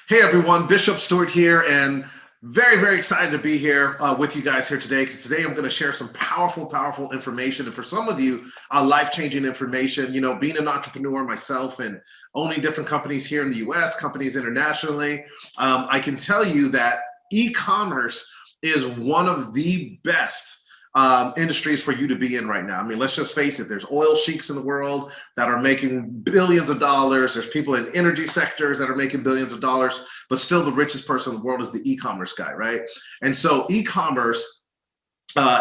Hey everyone, Bishop Stewart here, and very excited to be here with you guys here today, because today I'm going to share some powerful information, and for some of you, life-changing information. You know, being an entrepreneur myself and owning different companies here in the US, companies internationally, I can tell you that e-commerce is one of the best industries for you to be in right now. I mean, let's just face it, there's oil sheiks in the world that are making billions of dollars. There's people in energy sectors that are making billions of dollars, but still the richest person in the world is the e-commerce guy, right? And so e-commerce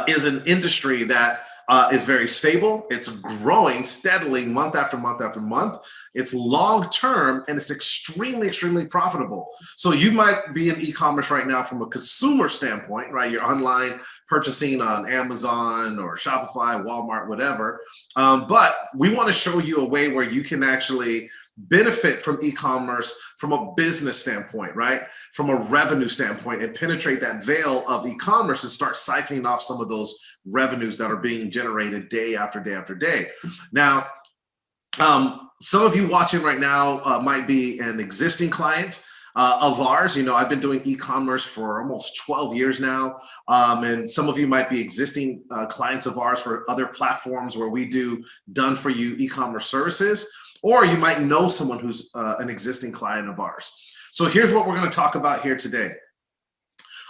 is an industry that is very stable. It's growing steadily month after month after month. It's long-term and it's extremely profitable. So you might be in e-commerce right now from a consumer standpoint, right? You're online purchasing on Amazon or Shopify, Walmart, whatever. But we want to show you a way where you can actually benefit from e-commerce from a business standpoint, right? From a revenue standpoint, and penetrate that veil of e-commerce and start siphoning off some of those revenues that are being generated day after day after day. Now, some of you watching right now might be an existing client of ours. You know, I've been doing e-commerce for almost 12 years now. And some of you might be existing clients of ours for other platforms where we do done for you e-commerce services, or you might know someone who's an existing client of ours. So here's what we're going to talk about here today.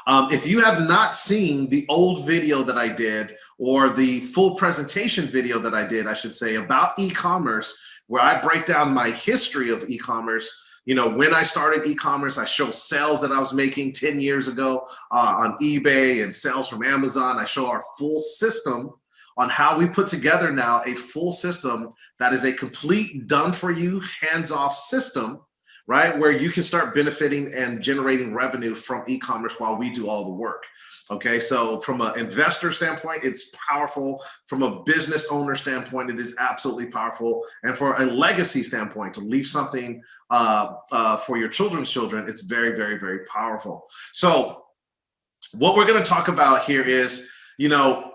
If you have not seen the old video that I did, or the full presentation video that I did, I should say, about e-commerce, where I break down my history of e-commerce. You know, when I started e-commerce, I show sales that I was making 10 years ago on eBay and sales from Amazon. I show our full system on how we put together now a full system that is a complete done-for-you, hands-off system, right? Where you can start benefiting and generating revenue from e-commerce while we do all the work. Okay, so from an investor standpoint, it's powerful. From a business owner standpoint, it is absolutely powerful. And for a legacy standpoint, to leave something for your children's children, it's very powerful. So what we're going to talk about here is, you know,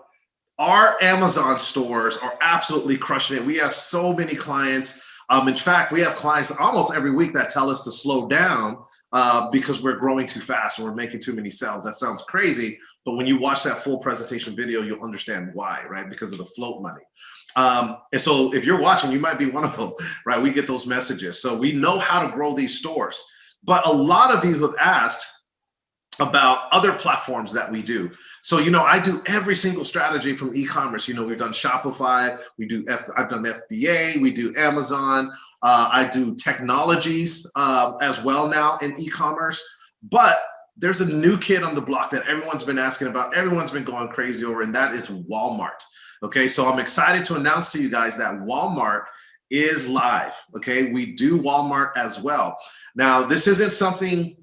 our Amazon stores are absolutely crushing it. We have so many clients. In fact, we have clients almost every week that tell us to slow down because we're growing too fast and we're making too many sales. That sounds crazy, but when you watch that full presentation video, you'll understand why, right? Because of the float money. And so if you're watching, you might be one of them, right? We get those messages. So we know how to grow these stores. But a lot of you have asked about other platforms that we do. So, you know, I do every single strategy from e-commerce. You know, we've done Shopify, I've done FBA, we do Amazon, I do technologies as well now in e-commerce. But there's a new kid on the block that everyone's been asking about, everyone's been going crazy over, and that is Walmart. Okay, so I'm excited to announce to you guys that Walmart is live. Okay, we do Walmart as well. Now, this isn't something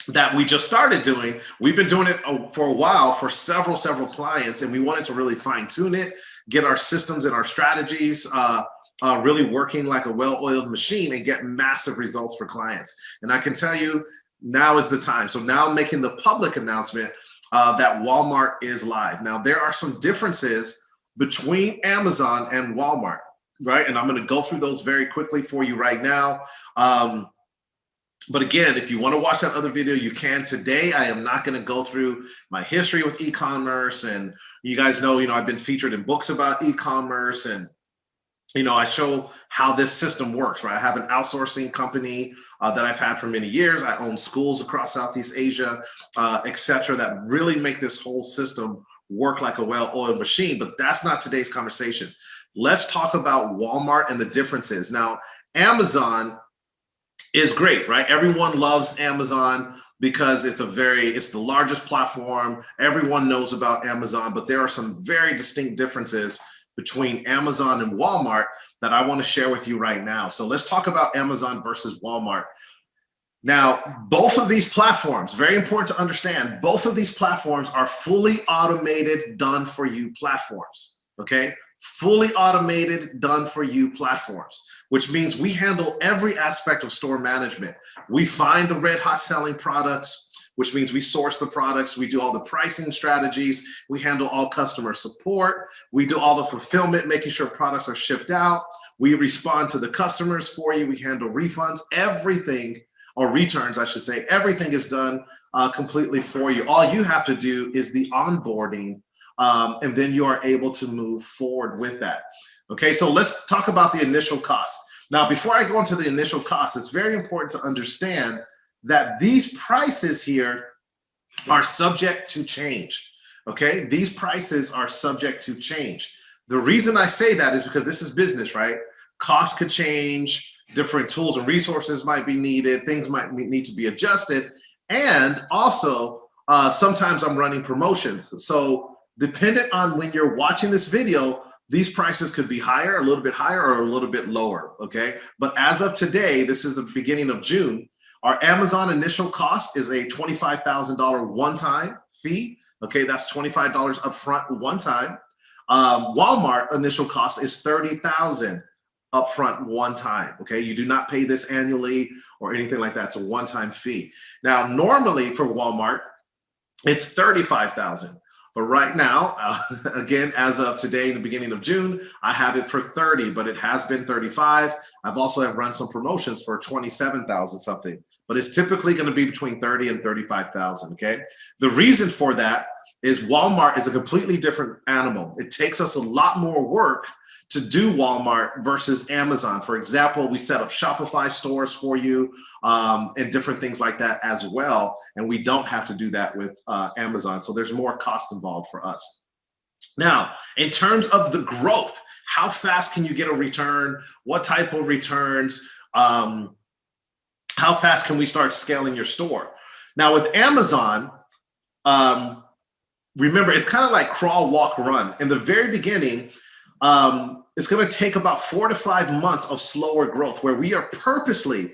that we just started doing. We've been doing it for a while for several clients, and we wanted to really fine tune it, get our systems and our strategies really working like a well-oiled machine and get massive results for clients. And I can tell you, now is the time. So now I'm making the public announcement that Walmart is live. Now, there are some differences between Amazon and Walmart, right? And I'm going to go through those very quickly for you right now. But again, if you want to watch that other video, you can. Today, I am not going to go through my history with e-commerce. And you guys know, I've been featured in books about e-commerce, and, I show how this system works, right? I have an outsourcing company that I've had for many years. I own schools across Southeast Asia, et cetera, that really make this whole system work like a well-oiled machine. But that's not today's conversation. Let's talk about Walmart and the differences. Now, Amazon is great, right? Everyone loves Amazon because it's the largest platform. Everyone knows about Amazon, but there are some very distinct differences between Amazon and Walmart that I want to share with you right now. So let's talk about Amazon versus Walmart. Now, both of these platforms, very important to understand, both of these platforms are fully automated, done for you platforms, okay? Fully automated, done for you platforms, which means we handle every aspect of store management. We find the red hot selling products, which means we source the products. We do all the pricing strategies. We handle all customer support. We do all the fulfillment, making sure products are shipped out. We respond to the customers for you. We handle refunds. Everything or returns, I should say. Everything is done completely for you. All you have to do is the onboarding, and then you are able to move forward with that. Okay, so let's talk about the initial cost. Now, before I go into the initial cost, it's very important to understand that these prices here are subject to change. Okay, these prices are subject to change. The reason I say that is because this is business, right? Costs could change, different tools and resources might be needed, things might need to be adjusted. And also, sometimes I'm running promotions. So dependent on when you're watching this video, these prices could be higher, a little bit higher, or a little bit lower, okay? But as of today, this is the beginning of June, our Amazon initial cost is a $25,000 one-time fee, okay? That's $25 upfront one time. Walmart initial cost is $30,000 upfront one time, okay? You do not pay this annually or anything like that. It's a one-time fee. Now, normally for Walmart, it's $35,000. But right now, again, as of today, in the beginning of June, I have it for 30, but it has been 35. I've also have run some promotions for 27,000 something, but it's typically going to be between 30 and 35,000. Okay. The reason for that is Walmart is a completely different animal. It takes us a lot more work to do Walmart versus Amazon. For example, we set up Shopify stores for you and different things like that as well. And we don't have to do that with Amazon. So there's more cost involved for us. Now, in terms of the growth, how fast can you get a return? What type of returns? How fast can we start scaling your store? Now with Amazon, remember, it's kind of like crawl, walk, run. In the very beginning, it's going to take about 4 to 5 months of slower growth where we are purposely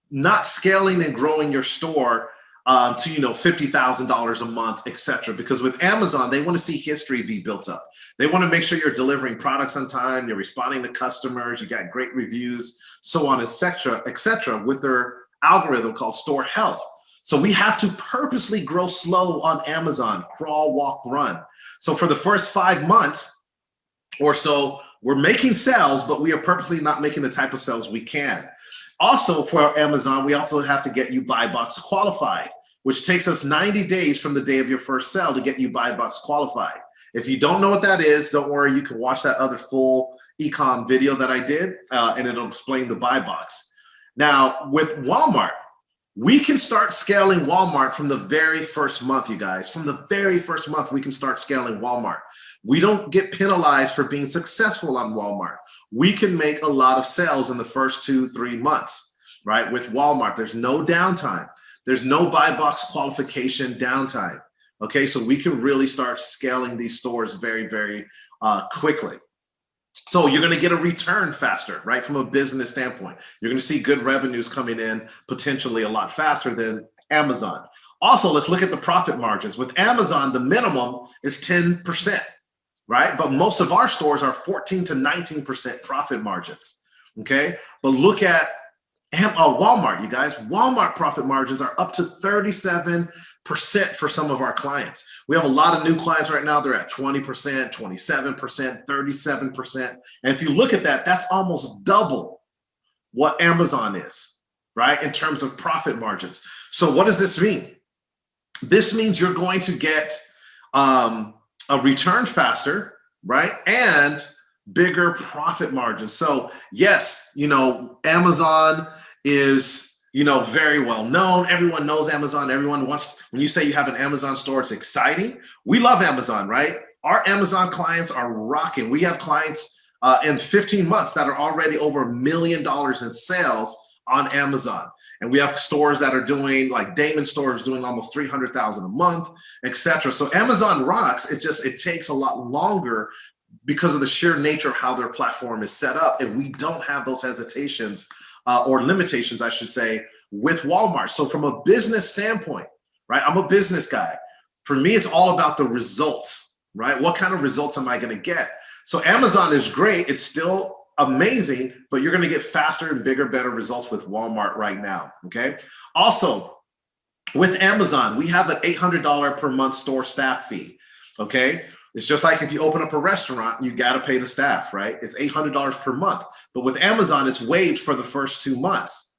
not scaling and growing your store to, $50,000 a month, etc. Because with Amazon, they want to see history be built up. They want to make sure you're delivering products on time, you're responding to customers, you got great reviews, so on, etc., with their algorithm called store health. So we have to purposely grow slow on Amazon, crawl, walk, run. So for the first 5 months or so, we're making sales, but we are purposely not making the type of sales we can. Also for Amazon, we also have to get you buy box qualified, which takes us 90 days from the day of your first sale to get you buy box qualified. If you don't know what that is, don't worry, you can watch that other full ecom video that I did, and it'll explain the buy box. Now with Walmart, we can start scaling Walmart from the very first month, you guys. From the very first month, we can start scaling Walmart. We don't get penalized for being successful on Walmart. We can make a lot of sales in the first 2-3 months, right? With Walmart, there's no downtime. There's no buy box qualification downtime. Okay, so we can really start scaling these stores very, very quickly. So you're going to get a return faster, right? From a business standpoint, you're going to see good revenues coming in potentially a lot faster than Amazon. Also, let's look at the profit margins. With Amazon, the minimum is 10%, right? But most of our stores are 14 to 19% profit margins, okay? But look at Walmart, you guys. Walmart profit margins are up to 37% for some of our clients. We have a lot of new clients right now. They're at 20%, 27%, 37%. And if you look at that, that's almost double what Amazon is, right? In terms of profit margins. So what does this mean? This means you're going to get a return faster, right? And bigger profit margins. So yes, Amazon is, very well known. Everyone knows Amazon. Everyone wants, when you say you have an Amazon store, it's exciting. We love Amazon, right? Our Amazon clients are rocking. We have clients in 15 months that are already over $1 million in sales on Amazon. And we have stores that are doing, like Damon stores doing almost $300,000 a month, etc. So Amazon rocks. It takes a lot longer because of the sheer nature of how their platform is set up. And we don't have those hesitations or limitations, I should say, with Walmart. So from a business standpoint, right? I'm a business guy. For me, it's all about the results, right? What kind of results am I going to get? So Amazon is great. It's still amazing, but you're going to get faster and bigger, better results with Walmart right now, okay? Also, with Amazon, we have an $800 per month store staff fee, okay? It's just like if you open up a restaurant, you got to pay the staff, right? It's $800 per month. But with Amazon, it's waived for the first 2 months.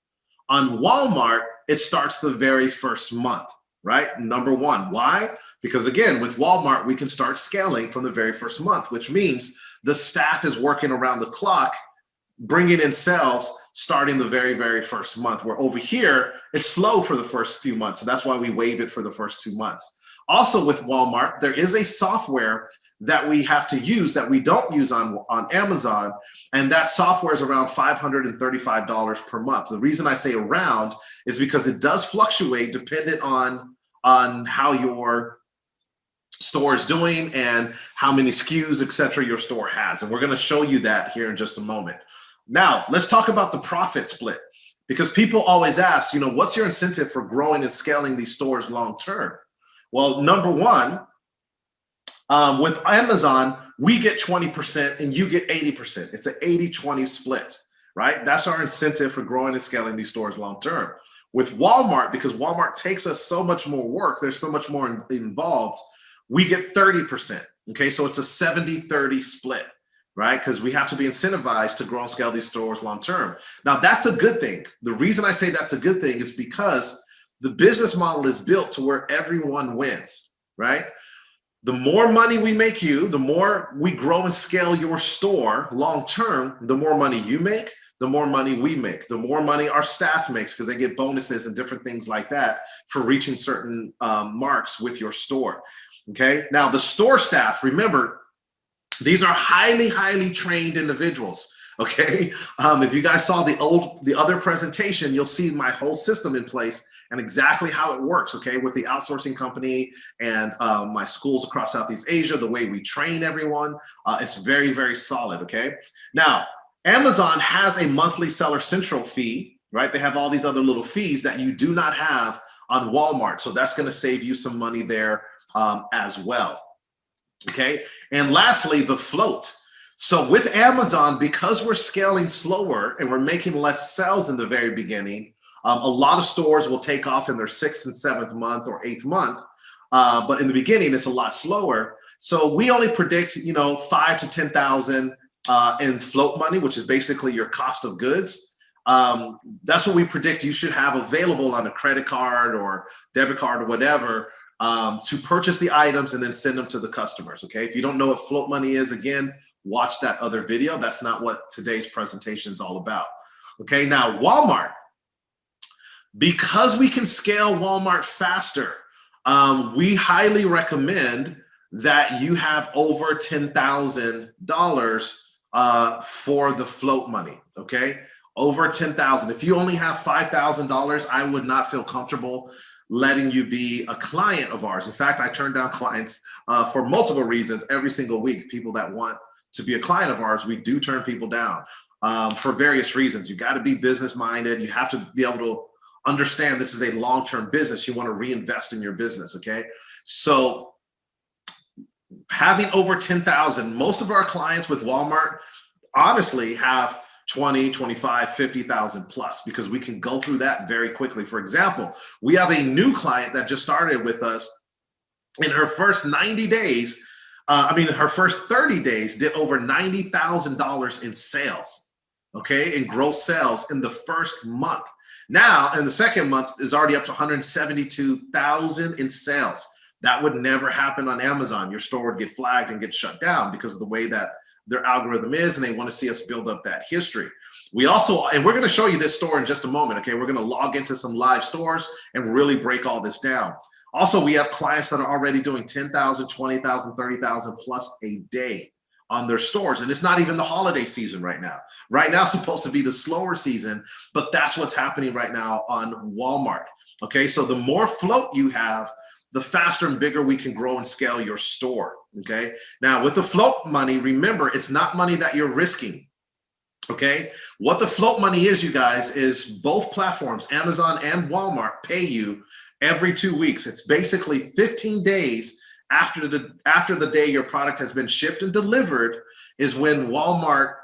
On Walmart, it starts the very first month, right? Number one. Why? Because again, with Walmart, we can start scaling from the very first month, which means the staff is working around the clock, bringing in sales starting the very, very first month. Where over here, it's slow for the first few months. So that's why we waive it for the first 2 months. Also with Walmart, there is a software that we have to use that we don't use on Amazon. And that software is around $535 per month. The reason I say around is because it does fluctuate dependent on how your store is doing and how many SKUs, et cetera, your store has. And we're going to show you that here in just a moment. Now, let's talk about the profit split, because people always ask, what's your incentive for growing and scaling these stores long term? Well, number one, with Amazon, we get 20% and you get 80%. It's an 80-20 split, right? That's our incentive for growing and scaling these stores long term. With Walmart, because Walmart takes us so much more work, there's so much more involved, we get 30%. Okay, so it's a 70-30 split, right? Because we have to be incentivized to grow and scale these stores long term. Now, that's a good thing. The reason I say that's a good thing is because the business model is built to where everyone wins, right? The more money we make you, the more we grow and scale your store long term, the more money you make, the more money we make, the more money our staff makes, because they get bonuses and different things like that for reaching certain marks with your store. Okay. Now the store staff, remember, these are highly, highly trained individuals. Okay. If you guys saw the other presentation, you'll see my whole system in place and exactly how it works. Okay. With the outsourcing company and my schools across Southeast Asia, the way we train everyone, it's very, very solid. Okay. Now, Amazon has a monthly Seller Central fee, right? They have all these other little fees that you do not have on Walmart. So that's going to save you some money there as well. Okay. And lastly, the float. So with Amazon, because we're scaling slower and we're making less sales in the very beginning, a lot of stores will take off in their 6th and 7th month or 8th month. But in the beginning, it's a lot slower. So we only predict, 5 to 10,000 in float money, which is basically your cost of goods. That's what we predict you should have available on a credit card or debit card or whatever to purchase the items and then send them to the customers. Okay. If you don't know what float money is, again, watch that other video. That's not what today's presentation is all about. Okay. Now, Walmart, because we can scale Walmart faster, we highly recommend that you have over $10,000 for the float money. Okay. Over $10,000. If you only have $5,000, I would not feel comfortable letting you be a client of ours. In fact, I turn down clients for multiple reasons every single week. People that want to be a client of ours, we do turn people down for various reasons. You got to be business minded. You have to be able to understand this is a long-term business. You want to reinvest in your business. Okay. So having over 10,000, most of our clients with Walmart honestly have 20, 25, 50,000 plus, because we can go through that very quickly. For example, we have a new client that just started with us. In her first 90 days, her first 30 days did over $90,000 in sales, okay, in gross sales in the first month. Now, in the second month is already up to 172,000 in sales. That would never happen on Amazon. Your store would get flagged and get shut down because of the way that their algorithm is, and they want to see us build up that history. We also, and we're going to show you this store in just a moment. Okay. We're going to log into some live stores and really break all this down. Also, we have clients that are already doing 10,000, 20,000, 30,000 plus a day on their stores. And it's not even the holiday season right now. Right now, it's supposed to be the slower season, but that's what's happening right now on Walmart. Okay. So the more float you have, the faster and bigger we can grow and scale your store. Okay. Now with the float money, remember, it's not money that you're risking. Okay. What the float money is, you guys, is both platforms, Amazon and Walmart, pay you every 2 weeks. It's basically 15 days after the day your product has been shipped and delivered is when Walmart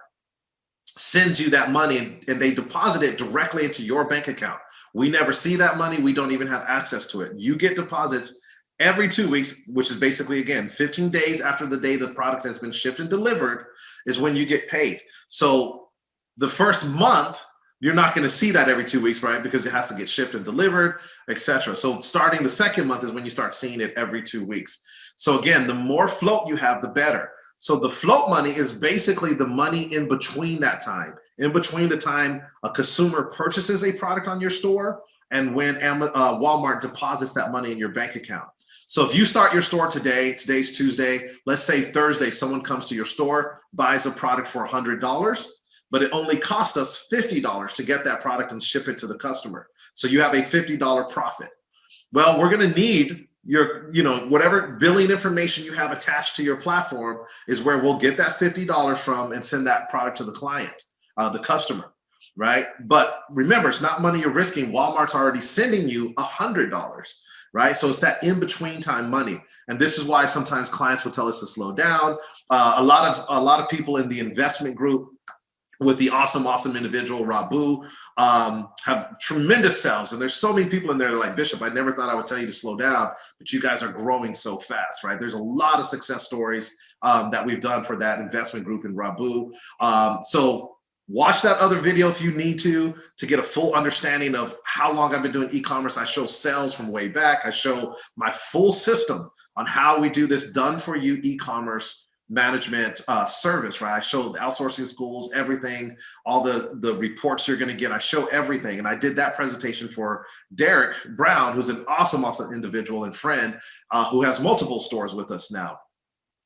sends you that money and they deposit it directly into your bank account. We never see that money. We don't even have access to it. You get deposits every 2 weeks, which is basically, again, 15 days after the day the product has been shipped and delivered is when you get paid. So the first month, you're not going to see that every 2 weeks, right? Because it has to get shipped and delivered, etc. So starting the second month is when you start seeing it every 2 weeks. So again, the more float you have, the better. So the float money is basically the money in between that time, in between the time a consumer purchases a product on your store and when Walmart deposits that money in your bank account. So if you start your store today, today's Tuesday, let's say Thursday, someone comes to your store, buys a product for $100, but it only cost us $50 to get that product and ship it to the customer. So you have a $50 profit. Well, we're going to need your, whatever billing information you have attached to your platform is where we'll get that $50 from and send that product to the client, the customer, right? But remember, it's not money you're risking. Walmart's already sending you $100, right? So it's that in-between time money. And this is why sometimes clients will tell us to slow down. A lot of people in the investment group with the awesome individual, Rabu, have tremendous sales. And there's so many people in there that are like, Bishop, I never thought I would tell you to slow down, but you guys are growing so fast, right? There's a lot of success stories that we've done for that investment group in Rabu. So watch that other video if you need to get a full understanding of how long I've been doing e-commerce. I show sales from way back. I show my full system on how we do this done for you e-commerce management service, right? I show the outsourcing schools, everything, all the reports you're going to get. I show everything. And I did that presentation for Derek Brown, who's an awesome individual and friend who has multiple stores with us now.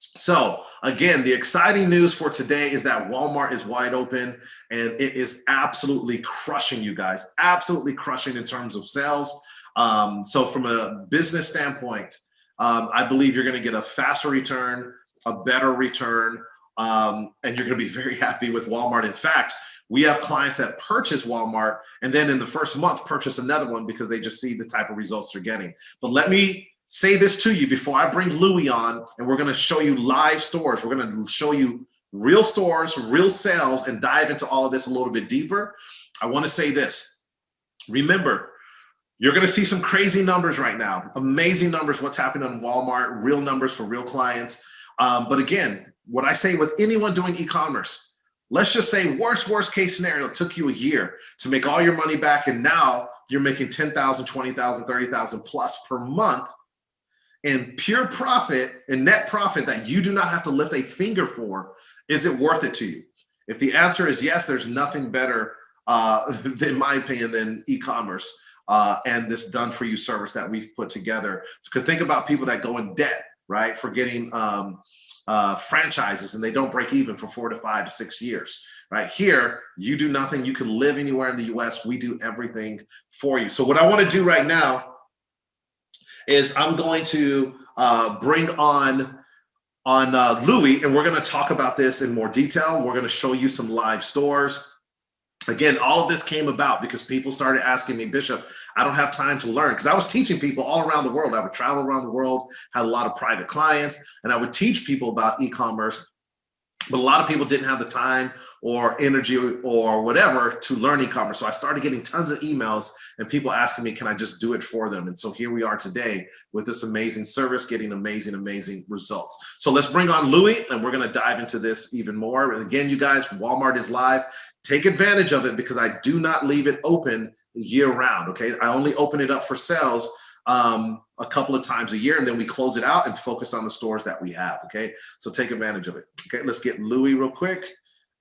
So again, the exciting news for today is that Walmart is wide open and it is absolutely crushing, you guys, absolutely crushing in terms of sales. So from a business standpoint, I believe you're going to get a faster return, a better return, and you're going to be very happy with Walmart. In fact, we have clients that purchase Walmart and then in the first month purchase another one because they just see the type of results they're getting. But let me say this to you before I bring Louis on, and we're going to show you live stores. We're going to show you real stores, real sales, and dive into all of this a little bit deeper. I want to say this. Remember, you're going to see some crazy numbers right now, amazing numbers, what's happening on Walmart, real numbers for real clients. But again, what I say with anyone doing e-commerce, let's just say worst case scenario, it took you a year to make all your money back. And now you're making 10,000, 20,000, 30,000 plus per month in pure profit and net profit that you do not have to lift a finger for. Is it worth it to you? If the answer is yes, there's nothing better, in my opinion, than e-commerce and this done for you service that we've put together. Because think about people that go in debt, right, for getting franchises and they don't break even for 4 to 5 to 6 years. Right here, you do nothing. You can live anywhere in the US. We do everything for you. So what I want to do right now is I'm going to bring on Louis, and we're going to talk about this in more detail. We're going to show you some live stores. Again, all of this came about because people started asking me, Bishop, I don't have time to learn, because I was teaching people all around the world. I would travel around the world, had a lot of private clients, and I would teach people about e-commerce. But a lot of people didn't have the time or energy or whatever to learn e-commerce. So I started getting tons of emails and people asking me, can I just do it for them? And so here we are today with this amazing service, getting amazing results. So let's bring on Louis and we're going to dive into this even more. And again, you guys, Walmart is live. Take advantage of it because I do not leave it open year round. Okay. I only open it up for sales a couple of times a year, and then we close it out and focus on the stores that we have. Okay, so take advantage of it. Okay, let's get Louis real quick,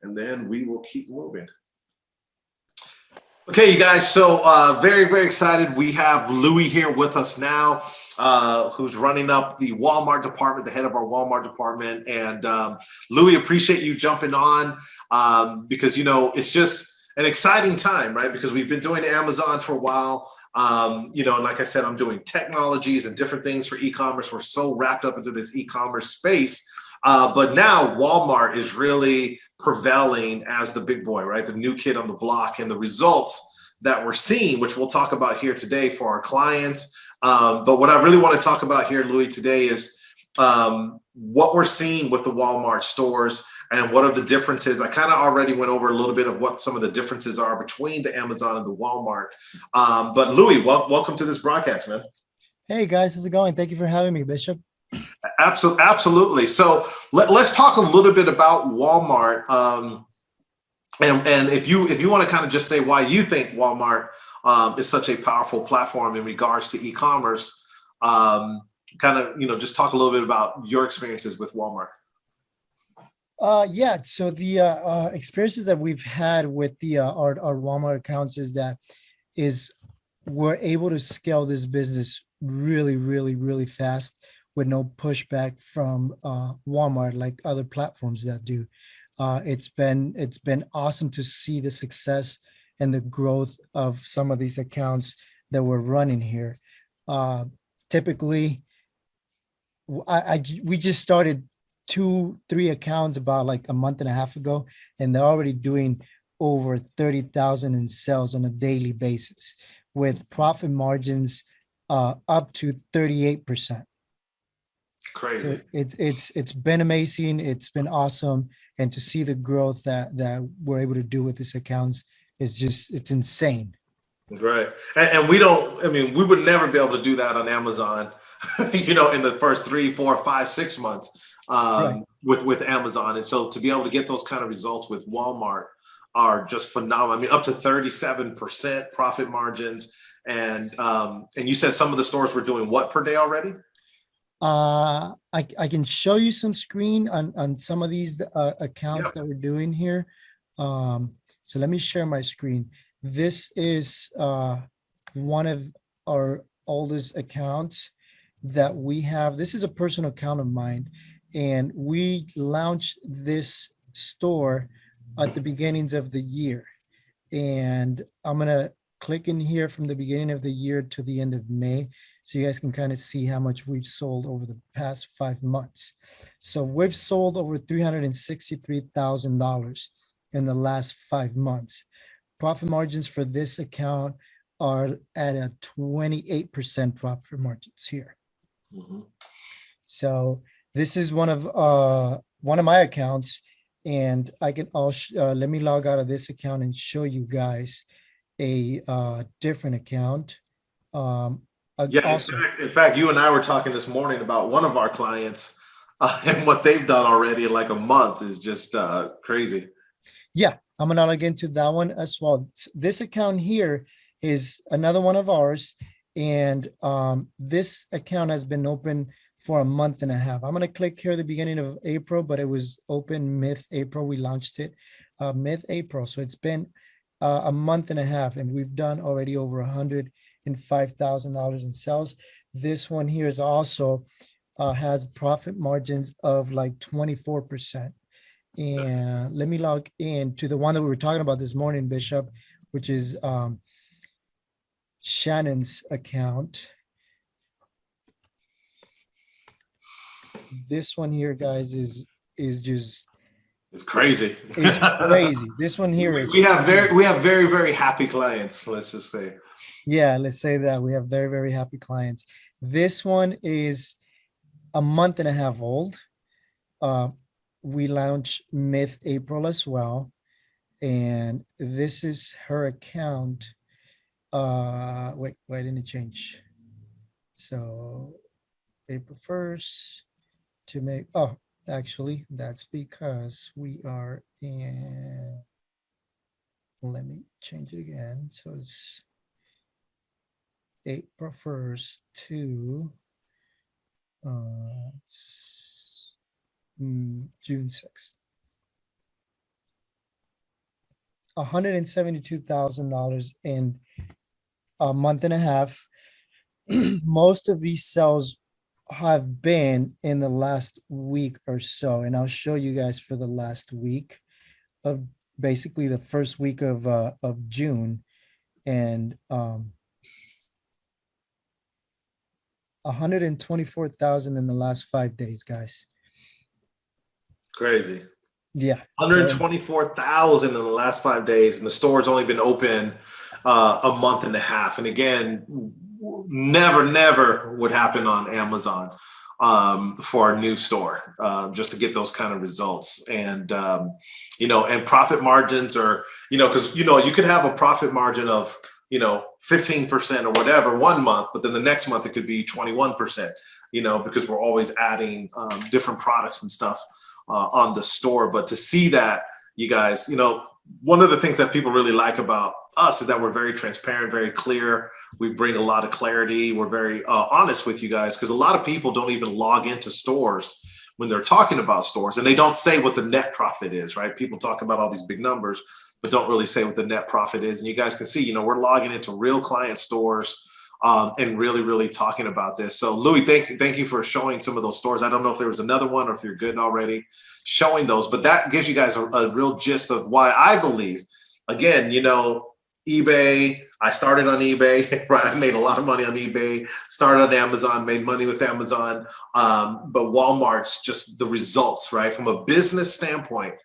and then we will keep moving. Okay, you guys, so very excited. We have Louis here with us now, who's running up the Walmart department, the head of our Walmart department. And Louis, appreciate you jumping on because, you know, it's just an exciting time, right? Because we've been doing Amazon for a while. You know, and like I said, I'm doing technologies and different things for e-commerce. We're so wrapped up into this e-commerce space. But now Walmart is really prevailing as the big boy, right? The new kid on the block, and the results that we're seeing, which we'll talk about here today for our clients. But what I really want to talk about here, Louis, today is what we're seeing with the Walmart stores and what are the differences. I kind of already went over a little bit of what some of the differences are between the Amazon and the Walmart. But Louis, welcome to this broadcast, man. Hey guys, how's it going? Thank you for having me, Bishop. Absolutely. So let's talk a little bit about Walmart. And if you want to kind of just say why you think Walmart is such a powerful platform in regards to e-commerce, kind of, just talk a little bit about your experiences with Walmart. Yeah, so the experiences that we've had with the our Walmart accounts is we're able to scale this business really, really, really fast with no pushback from Walmart like other platforms that do. It's been awesome to see the success and the growth of some of these accounts that we're running here. Uh, Typically, we just started 2, 3 accounts about like a month and a half ago, and they're already doing over 30,000 in sales on a daily basis with profit margins up to 38%. So Crazy. it's been amazing. It's been awesome. And to see the growth that we're able to do with these accounts is just, it's insane. Right. And we don't, I mean, we would never be able to do that on Amazon, in the first 3, 4, 5, 6 months Right. with Amazon. And so to be able to get those kind of results with Walmart are just phenomenal. I mean, up to 37% profit margins. And you said some of the stores were doing what per day already? I can show you some screen on some of these accounts Yeah. that we're doing here. So let me share my screen. This is one of our oldest accounts that we have. This is a personal account of mine, and we launched this store at the beginnings of the year. And I'm gonna click in here from the beginning of the year to the end of May, so you guys can kind of see how much we've sold over the past 5 months. So we've sold over $363,000 in the last 5 months. Profit margins for this account are at a 28% profit margins here. Mhm. So this is one of my accounts, and I can also let me log out of this account and show you guys a different account. Um, Yeah, Also, in fact, you and I were talking this morning about one of our clients, and what they've done already in like a month is just crazy. yeah, I'm gonna log into that one as well. This account here is another one of ours, and this account has been open for a month and a half. I'm gonna click here at the beginning of April, but it was open mid-April. We launched it mid-April, so it's been a month and a half, and we've done already over $105,000 in sales. This one here is also has profit margins of like 24%. And let me log in to the one that we were talking about this morning, Bishop, which is Shannon's account. This one here, guys, is just It's crazy. is crazy. This one here is We have very, very happy clients, let's just say. yeah, let's say that we have very, very happy clients. This one is a month and a half old. Uh, we launched mid-April as well. And this is her account. Wait, why didn't it change? So April 1st to make, oh, actually, that's because we are in, let me change it again. So it's April 1st to it's, June 6th. $172,000 in a month and a half. Most of these sales have been in the last week or so, and I'll show you guys for the last week of basically the first week of June, and 124,000 in the last 5 days, guys. Crazy. Yeah. So 124,000 in the last 5 days, and the store's only been open a month and a half. And again, never would happen on Amazon for a new store, just to get those kind of results. And and profit margins are, because you could have a profit margin of 15% or whatever one month, but then the next month it could be 21%. Because we're always adding different products and stuff on the store. But to see that, you guys, one of the things that people really like about us is that we're very transparent, very clear. We bring a lot of clarity. We're very honest with you guys, because a lot of people don't even log into stores when they're talking about stores, and they don't say what the net profit is, right? People talk about all these big numbers, but don't really say what the net profit is. And you guys can see, you know, we're logging into real client stores and really, really talking about this. So Louis, thank you for showing some of those stores. I don't know if there was another one or if you're good already showing those, but that gives you guys a real gist of why I believe, again, you know, eBay, I started on eBay, right? I made a lot of money on eBay, started on Amazon, made money with Amazon, but Walmart's just the results, right? From a business standpoint,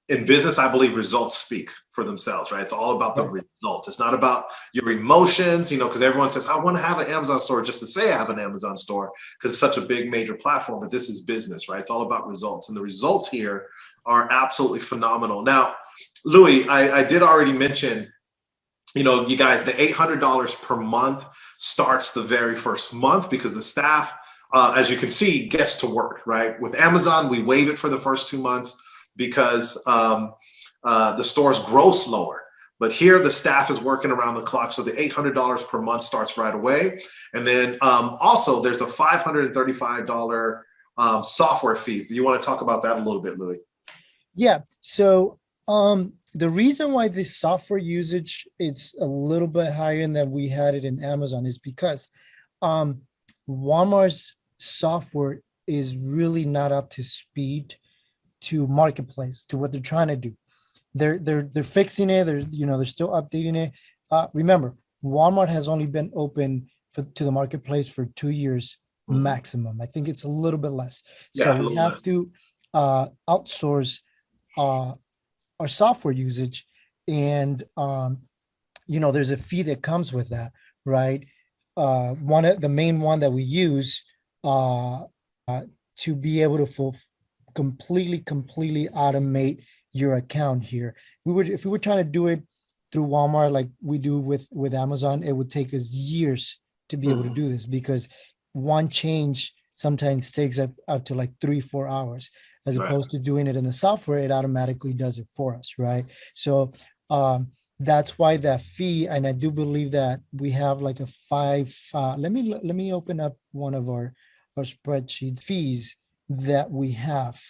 in business, I believe results speak for themselves, right? It's all about the results. It's not about your emotions, you know, because everyone says, I want to have an Amazon store just to say I have an Amazon store because it's such a big major platform, but this is business, right? It's all about results. And the results here are absolutely phenomenal. Now, Louis, I did already mention, you know, you guys, the $800 per month starts the very first month because the staff, as you can see, gets to work, right? With Amazon, we waive it for the first 2 months because the stores grow slower. But here the staff is working around the clock. So the $800 per month starts right away. And then also there's a $535 software fee. Do you want to talk about that a little bit, Louis? Yeah. So the reason why this software usage it's a little bit higher than we had it in Amazon is because Walmart's software is really not up to speed to marketplace, to what they're trying to do. They're fixing it. They're still updating it. Remember, Walmart has only been open to the marketplace for 2 years maximum. I think it's a little bit less. So we have to outsource our software usage, and there's a fee that comes with that, right? One of the main one that we use to be able to completely automate your account here. If we were trying to do it through Walmart like we do with Amazon, it would take us years to be able to do this because one change sometimes takes up to like 3-4 hours, as opposed to doing it in the software, it automatically does it for us, right? So that's why that fee, and I do believe that we have like a let me open up one of our spreadsheets fees that we have,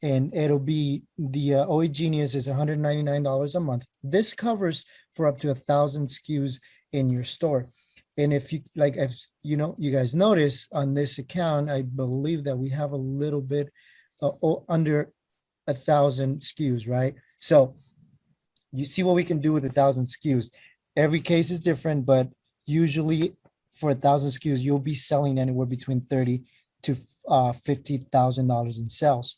and it'll be the OA Genius is $199 a month. This covers for up to 1,000 SKUs in your store. And if you like, if you guys notice on this account, I believe that we have a little bit under 1,000 SKUs, right? So you see what we can do with 1,000 SKUs. Every case is different, but usually for 1,000 SKUs, you'll be selling anywhere between $30,000 to $50,000 in sales.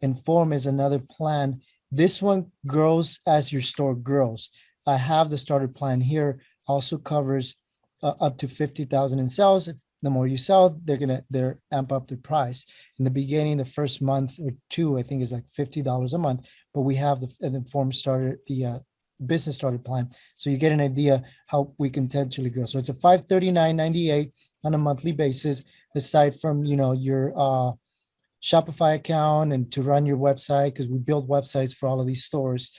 Inform is another plan. This one grows as your store grows. I have the starter plan here, also covers up to 50,000 in sales. If the more you sell, they're amp up the price. In the beginning, the first month or two, I think is like $50 a month, but we have the Inform starter, the business starter plan. So you get an idea how we can potentially grow. So it's a $539.98 on a monthly basis, aside from, your Shopify account and to run your website, because we build websites for all of these stores.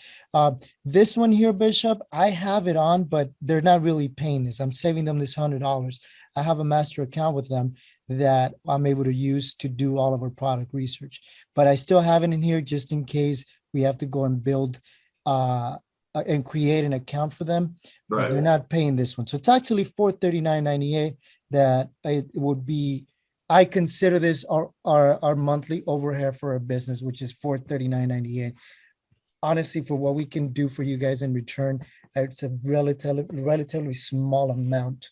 This one here, Bishop, I have it on, but they're not really paying this. I'm saving them this $100. I have a master account with them that I'm able to use to do all of our product research, but I still have it in here just in case we have to go and build and create an account for them. Right. But they're not paying this one. So it's actually $439.98 that it would be. I consider this our monthly overhead for our business, which is $439.98. Honestly, for what we can do for you guys in return, it's a relatively small amount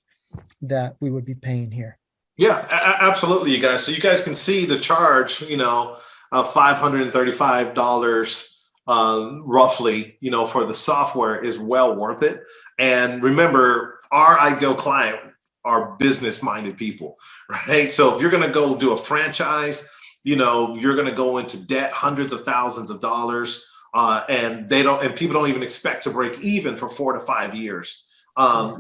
that we would be paying here. Yeah, absolutely, you guys. So you guys can see the charge, $535 roughly, for the software is well worth it. And remember, our ideal client are business-minded people, right? So if you're going to go do a franchise, you're going to go into debt, hundreds of thousands of dollars, and people don't even expect to break even for 4 to 5 years,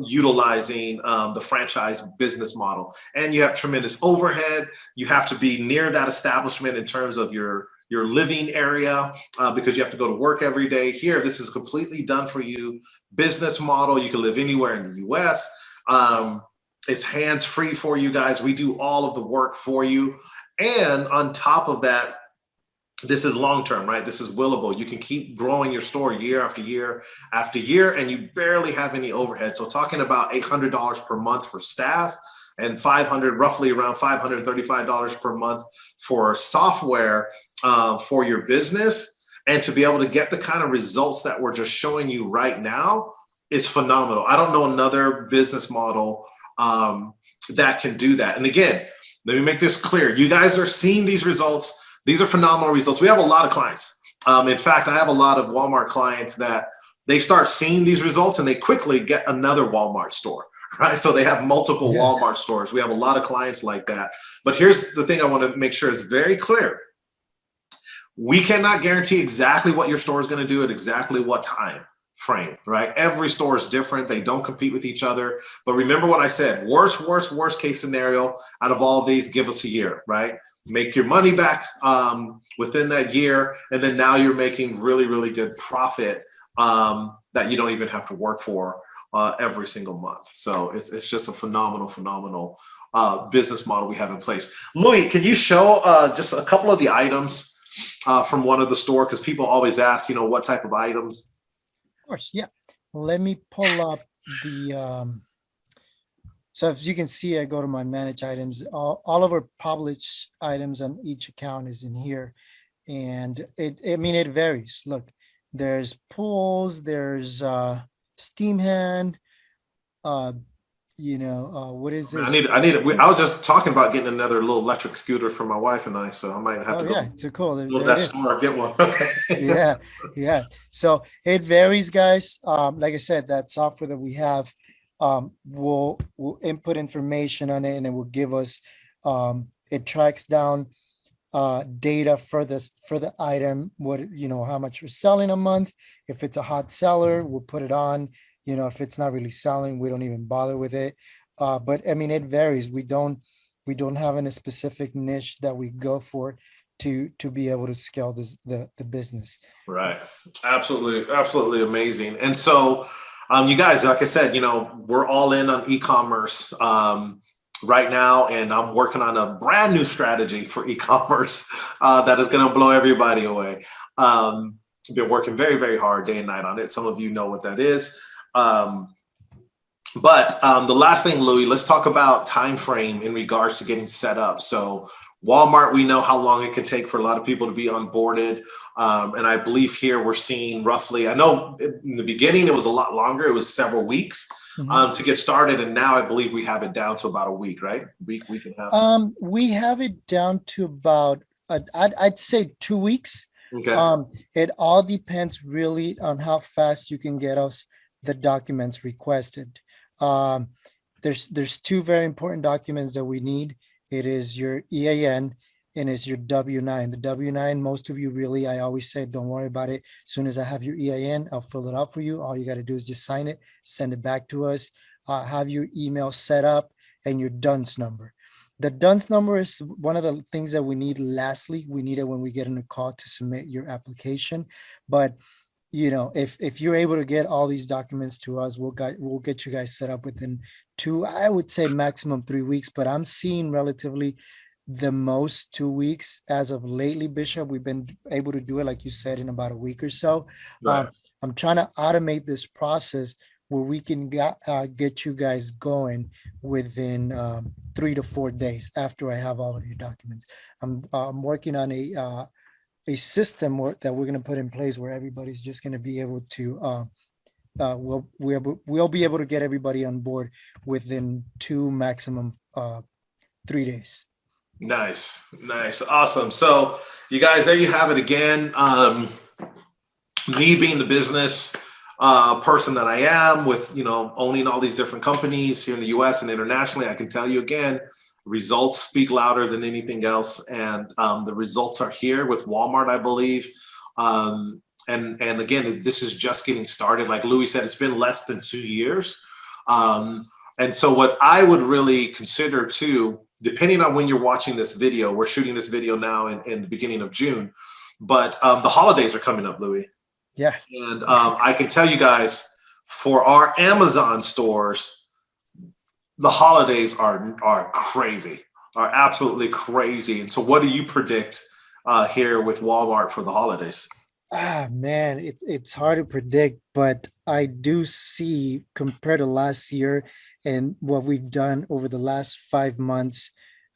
utilizing the franchise business model. And you have tremendous overhead. You have to be near that establishment in terms of your your living area because you have to go to work every day. Here, this is completely done for you. Business model, you can live anywhere in the US. It's hands-free for you guys. We do all of the work for you. And on top of that, this is long-term, right? This is willable. You can keep growing your store year after year after year, and you barely have any overhead. So talking about $800 per month for staff and roughly around $535 per month for software for your business, and to be able to get the kind of results that we're just showing you right now is phenomenal. I don't know another business model that can do that. And again, let me make this clear. You guys are seeing these results. These are phenomenal results. We have a lot of clients. In fact, I have a lot of Walmart clients that they start seeing these results and they quickly get another Walmart store, right? So they have multiple Walmart stores. We have a lot of clients like that. But here's the thing I want to make sure is very clear. We cannot guarantee exactly what your store is going to do at exactly what time frame, right? Every store is different. They don't compete with each other. But remember what I said, worst case scenario out of all of these, give us a year, right? Make your money back within that year. And then now you're making really, really good profit that you don't even have to work for every single month. So it's just a phenomenal business model we have in place. Louis, can you show just a couple of the items from one of the store? Because people always ask, what type of items? Of course, yeah. Let me pull up the, so if you can see, I go to my manage items, all of our published items on each account is in here. And it varies. Look, there's pools, there's steam hand, what is this? I was just talking about getting another little electric scooter for my wife and I, so I might have to go. So cool. Go to that store, get one. Okay. Yeah. So it varies, guys. Like I said, that software that we have, we'll input information on it and it will give us, it tracks down data for the item, how much we're selling a month. If it's a hot seller, we'll put it on. If it's not really selling, we don't even bother with it. But it varies. We don't have any specific niche that we go for to be able to scale the business. Right. Absolutely amazing. And so you guys, like I said, we're all in on e-commerce right now, and I'm working on a brand new strategy for e-commerce that is going to blow everybody away. Been working very, very hard day and night on it. Some of you know what that is. But the last thing, Louis, let's talk about time frame in regards to getting set up. So Walmart, we know how long it can take for a lot of people to be onboarded. And I believe here we're seeing roughly, I know in the beginning it was a lot longer. It was several weeks to get started. And now I believe we have it down to about a week, right? We can have. We have it down to about, I'd say 2 weeks. Okay. It all depends really on how fast you can get us the documents requested. There's two very important documents that we need. It is your EAN and it's your W-9. The W-9, most of you really, I always say, don't worry about it. As soon as I have your EAN, I'll fill it out for you. All you got to do is just sign it, send it back to us, have your email set up and your DUNS number. The DUNS number is one of the things that we need. Lastly, we need it when we get in a call to submit your application. But if you're able to get all these documents to us, we'll get you guys set up within 2, I would say maximum 3 weeks, but I'm seeing relatively the most 2 weeks as of lately, Bishop. We've been able to do it, like you said, in about a week or so. Right. I'm trying to automate this process where we can get you guys going within 3 to 4 days after I have all of your documents. I'm working on a system that we're going to put in place where everybody's just going to be able to we'll be able to get everybody on board within 2, maximum 3 days. Nice. Awesome. So you guys, there you have it again. Me being the business person that I am with, owning all these different companies here in the US and internationally, I can tell you again, results speak louder than anything else. And the results are here with Walmart, I believe. And again, this is just getting started. Like Louis said, it's been less than 2 years. And so what I would really consider too, depending on when you're watching this video, we're shooting this video now in the beginning of June. but the holidays are coming up, Louis. Yeah. And I can tell you guys, for our Amazon stores, the holidays are crazy, are absolutely crazy. And so what do you predict here with Walmart for the holidays? Ah, man, it's hard to predict, but I do see compared to last year and what we've done over the last 5 months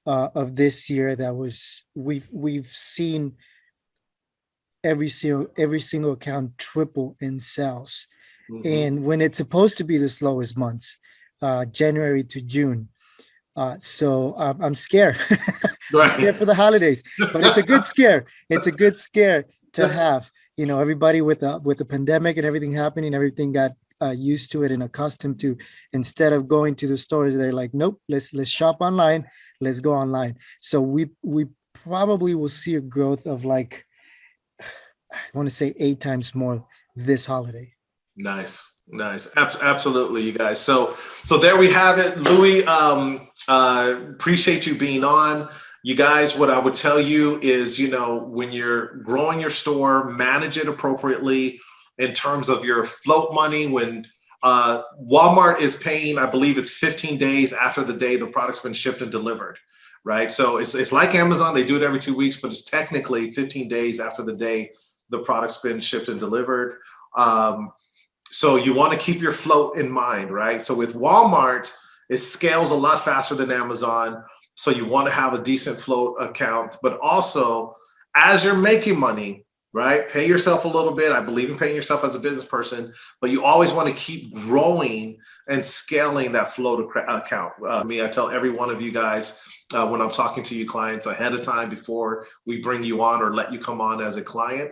of this year, that was we've seen every single account triple in sales. Mhm. And when it's supposed to be the slowest months, January to June. So I'm scared. I'm Right. scared for the holidays, but it's a good scare. It's a good scare to have. You know, everybody with the pandemic and everything happening, everything got used to it and accustomed to. Instead of going to the stores, they're like, nope, let's shop online. Let's go online. So we probably will see a growth of like, I want to say 8 times more this holiday. Nice, nice, absolutely, you guys. So there we have it, Louis. Appreciate you being on. You guys, what I would tell you is, when you're growing your store, manage it appropriately in terms of your float money. When Walmart is paying, I believe it's 15 days after the day the product's been shipped and delivered, right? So it's like Amazon; they do it every 2 weeks, but it's technically 15 days after the day the product's been shipped and delivered. So you want to keep your float in mind, right? So with Walmart, it scales a lot faster than Amazon. So you want to have a decent float account, but also as you're making money, right? Pay yourself a little bit. I believe in paying yourself as a business person, but you always want to keep growing and scaling that float account. I tell every one of you guys when I'm talking to you clients ahead of time before we bring you on or let you come on as a client,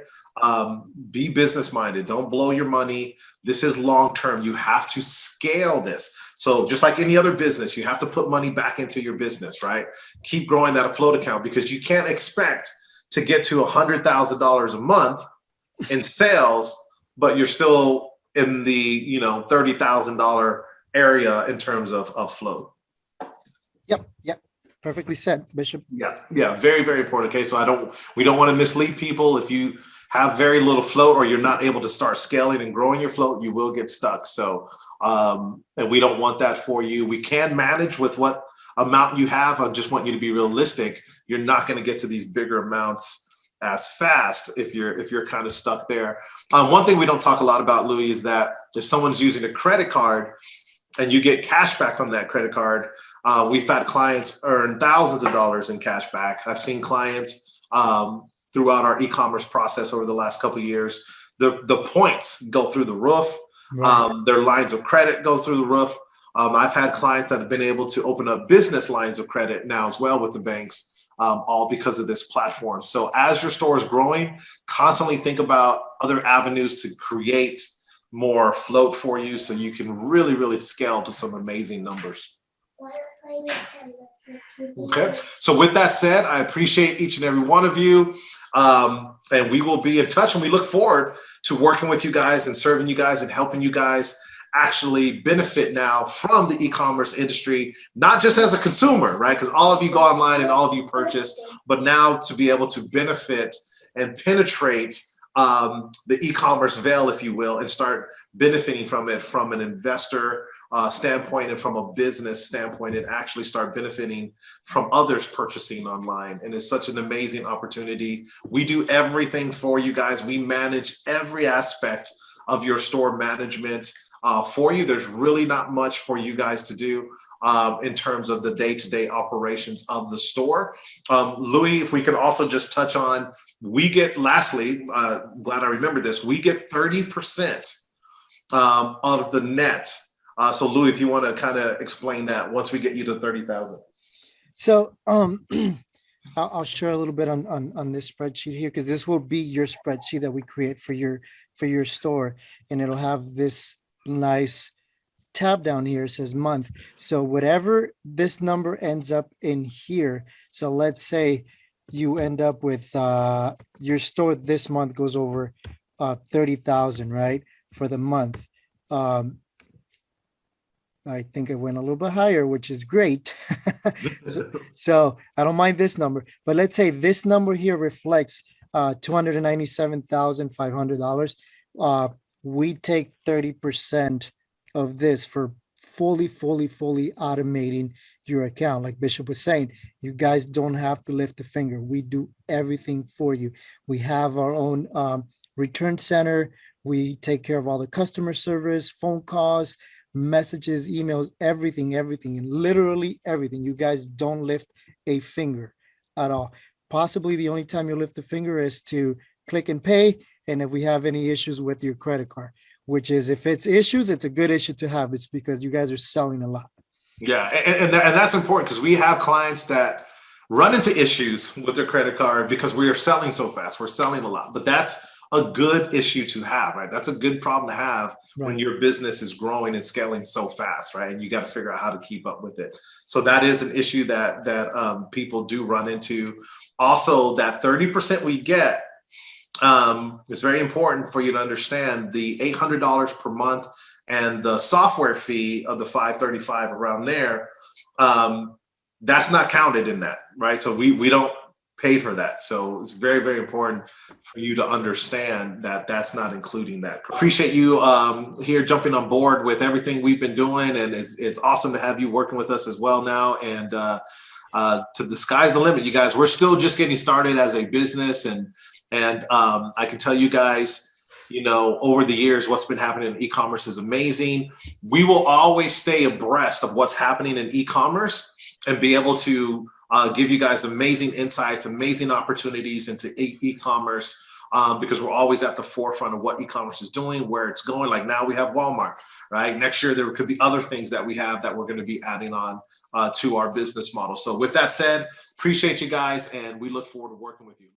be business minded. Don't blow your money. This is long term. You have to scale this. So just like any other business, you have to put money back into your business, right? Keep growing that float account, because you can't expect to get to $100,000 a month in sales, but you're still in the $30,000 area in terms of float. Yep. Perfectly said, Bishop. Yeah, very, very important. Okay, so we don't want to mislead people. If you have very little float or you're not able to start scaling and growing your float, you will get stuck. So, and we don't want that for you. We can manage with what amount you have. I just want you to be realistic. You're not going to get to these bigger amounts as fast if you're kind of stuck there. One thing we don't talk a lot about, Louis, is that if someone's using a credit card and you get cash back on that credit card, we've had clients earn thousands of dollars in cash back. I've seen clients throughout our e-commerce process over the last couple of years, the points go through the roof. Right. Their lines of credit go through the roof. I've had clients that have been able to open up business lines of credit now as well with the banks, all because of this platform. So as your store is growing, constantly think about other avenues to create more float for you so you can really, really scale to some amazing numbers. Okay. So with that said, I appreciate each and every one of you. And we will be in touch, and we look forward to working with you guys and serving you guys and helping you guys actually benefit now from the e-commerce industry, not just as a consumer, right? Because all of you go online and all of you purchase, but now to be able to benefit and penetrate the e-commerce veil, if you will, and start benefiting from it from an investor standpoint and from a business standpoint, and actually start benefiting from others purchasing online. And it's such an amazing opportunity. We do everything for you guys. We manage every aspect of your store management for you. There's really not much for you guys to do in terms of the day-to-day operations of the store. Louis, if we can also just touch on, we get, lastly, glad I remembered this, we get 30% of the net. So Louis, if you want to kind of explain that once we get you to 30,000. So I'll share a little bit on this spreadsheet here, because this will be your spreadsheet that we create for your store, and it'll have this nice tab down here. It says month. So whatever this number ends up in here, so let's say you end up with your store this month goes over 30,000, right, for the month. I think it went a little bit higher, which is great. So I don't mind this number, but let's say this number here reflects $297,500. We take 30% of this for fully automating your account. Like Bishop was saying, you guys don't have to lift a finger. We do everything for you. We have our own return center. We take care of all the customer service, phone calls, messages, emails, everything, and literally everything. You guys don't lift a finger at all. Possibly the only time you lift a finger is to click and pay. And if we have any issues with your credit card, which is, if it's issues, it's a good issue to have. It's because you guys are selling a lot. Yeah, and that's important because we have clients that run into issues with their credit card because we are selling so fast. We're selling a lot, but that's a good issue to have, right? That's a good problem to have when Right. your business is growing and scaling so fast, right? And you got to figure out how to keep up with it. So that is an issue that people do run into. Also, that 30% we get, it's very important for you to understand the $800 per month and the software fee of the $535 around there. That's not counted in that, right? So we don't pay for that. So it's very, very important for you to understand that that's not including that. Appreciate you here jumping on board with everything we've been doing. And it's awesome to have you working with us as well now. And to the sky's the limit, you guys. We're still just getting started as a business. And I can tell you guys, over the years, what's been happening in e-commerce is amazing. We will always stay abreast of what's happening in e-commerce and be able to give you guys amazing insights, amazing opportunities into e-commerce, because we're always at the forefront of what e-commerce is doing, where it's going. Like now we have Walmart, right? Next year, there could be other things that we have that we're going to be adding on to our business model. So with that said, appreciate you guys, and we look forward to working with you.